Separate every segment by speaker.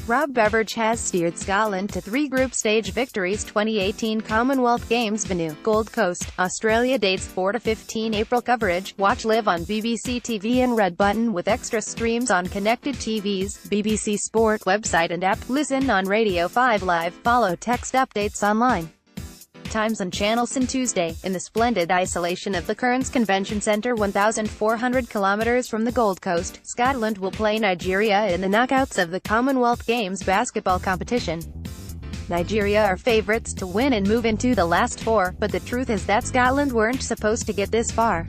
Speaker 1: Rob Beveridge has steered Scotland to 3 group stage victories. 2018 Commonwealth Games venue, Gold Coast, Australia. Dates 4 to 15 April. Coverage, watch live on BBC TV and Red Button with extra streams on connected TVs, BBC Sport website and app. Listen on Radio 5 Live. Follow text updates online. Times and channels. On Tuesday, in the splendid isolation of the Cairns Convention Centre 1,400 kilometres from the Gold Coast, Scotland will play Nigeria in the knockouts of the Commonwealth Games basketball competition. Nigeria are favourites to win and move into the last 4, but the truth is that Scotland weren't supposed to get this far.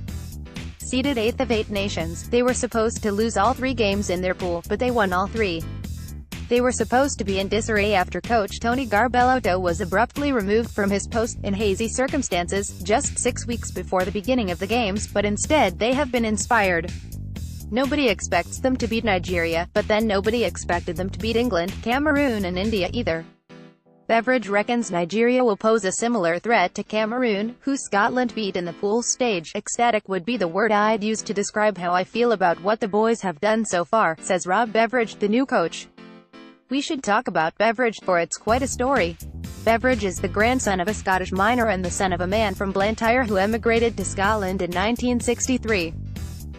Speaker 1: Seeded 8th of 8 nations, they were supposed to lose all 3 games in their pool, but they won all 3. They were supposed to be in disarray after coach Tony Garbellotto was abruptly removed from his post, in hazy circumstances, just 6 weeks before the beginning of the games, but instead they have been inspired. Nobody expects them to beat Nigeria, but then nobody expected them to beat England, Cameroon and India either. Beveridge reckons Nigeria will pose a similar threat to Cameroon, who Scotland beat in the pool stage. Ecstatic would be the word I'd use to describe how I feel about what the boys have done so far, says Rob Beveridge, the new coach. We should talk about Beveridge, for it's quite a story. Beveridge is the grandson of a Scottish miner and the son of a man from Blantyre who emigrated to Scotland in 1963.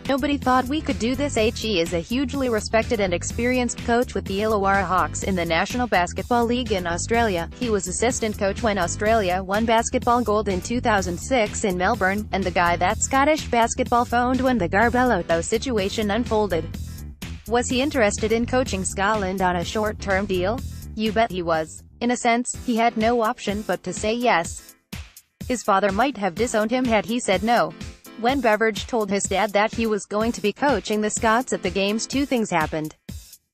Speaker 1: Nobody thought we could do this. He is a hugely respected and experienced coach with the Illawarra Hawks in the National Basketball League in Australia. He was assistant coach when Australia won basketball gold in 2006 in Melbourne, and the guy that Scottish basketball phoned when the Garbellotto situation unfolded. Was he interested in coaching Scotland on a short-term deal? You bet he was. In a sense, he had no option but to say yes. His father might have disowned him had he said no. When Beveridge told his dad that he was going to be coaching the Scots at the games, 2 things happened.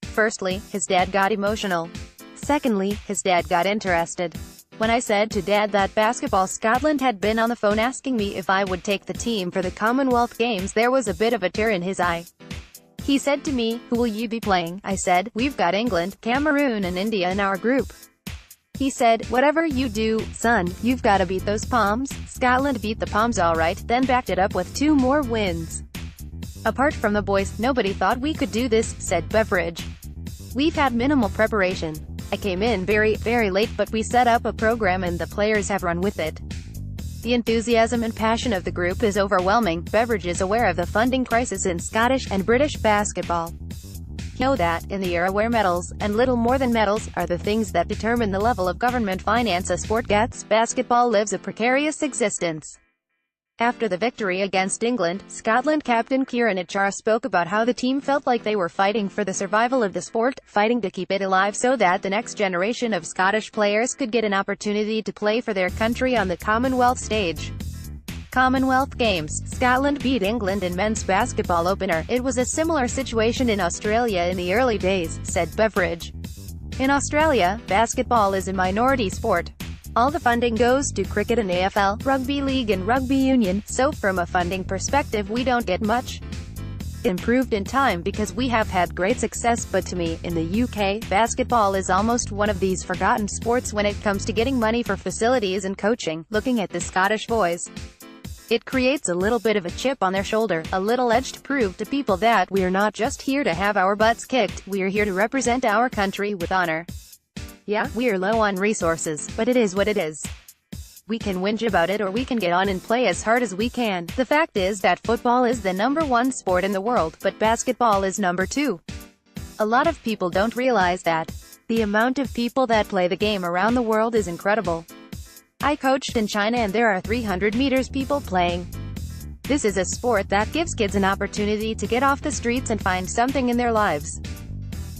Speaker 1: Firstly, his dad got emotional. Secondly, his dad got interested. When I said to Dad that Basketball Scotland had been on the phone asking me if I would take the team for the Commonwealth Games, there was a bit of a tear in his eye. He said to me, "Who will you be playing?" I said, "We've got England, Cameroon and India in our group." He said, "Whatever you do, son, you've got to beat those Poms." Scotland beat the Poms alright, then backed it up with 2 more wins. "Apart from the boys, nobody thought we could do this," said Beveridge. "We've had minimal preparation. I came in very late, but we set up a program and the players have run with it. The enthusiasm and passion of the group is overwhelming." Beveridge is aware of the funding crisis in Scottish and British basketball. He knows that, in the era where medals, and little more than medals, are the things that determine the level of government finance a sport gets, basketball lives a precarious existence. After the victory against England, Scotland captain Kieran Achara spoke about how the team felt like they were fighting for the survival of the sport, fighting to keep it alive so that the next generation of Scottish players could get an opportunity to play for their country on the Commonwealth stage. Commonwealth Games, Scotland beat England in men's basketball opener. "It was a similar situation in Australia in the early days," said Beveridge. "In Australia, basketball is a minority sport. All the funding goes to cricket and AFL, rugby league and rugby union, so from a funding perspective we don't get much. It improved in time because we have had great success, but to me, in the UK, basketball is almost one of these forgotten sports when it comes to getting money for facilities and coaching." Looking at the Scottish boys, it creates a little bit of a chip on their shoulder, a little edge to prove to people that we're not just here to have our butts kicked, we're here to represent our country with honor. Yeah, we're low on resources, but it is what it is. We can whinge about it or we can get on and play as hard as we can. The fact is that football is the #1 sport in the world, but basketball is number 2. A lot of people don't realize that. The amount of people that play the game around the world is incredible. I coached in China and there are 300 meters people playing. This is a sport that gives kids an opportunity to get off the streets and find something in their lives.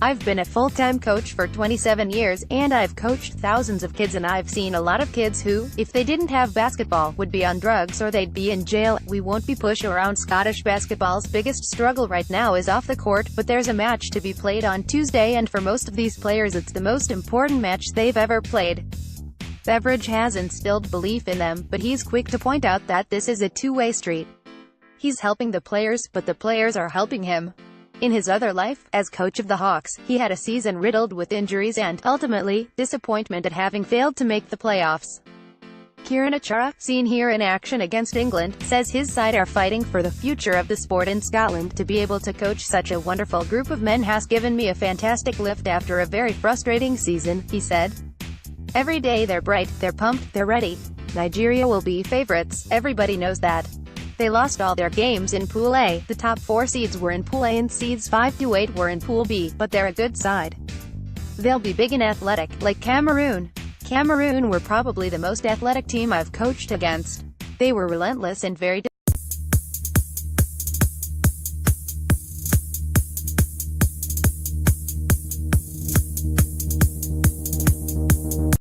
Speaker 1: I've been a full-time coach for 27 years, and I've coached thousands of kids, and I've seen a lot of kids who, if they didn't have basketball, would be on drugs or they'd be in jail. We won't be pushed around. Scottish basketball's biggest struggle right now is off the court, but there's a match to be played on Tuesday, and for most of these players it's the most important match they've ever played. Beveridge has instilled belief in them, but he's quick to point out that this is a two-way street. He's helping the players, but the players are helping him. In his other life, as coach of the Hawks, he had a season riddled with injuries and, ultimately, disappointment at having failed to make the playoffs. Kieran Achara, seen here in action against England, says his side are fighting for the future of the sport in Scotland. To be able to coach such a wonderful group of men has given me a fantastic lift after a very frustrating season, he said. Every day they're bright, they're pumped, they're ready. Nigeria will be favourites, everybody knows that. They lost all their games in Pool A, the top 4 seeds were in Pool A and seeds 5 to 8 were in Pool B, but they're a good side. They'll be big and athletic, like Cameroon. Cameroon were probably the most athletic team I've coached against. They were relentless and very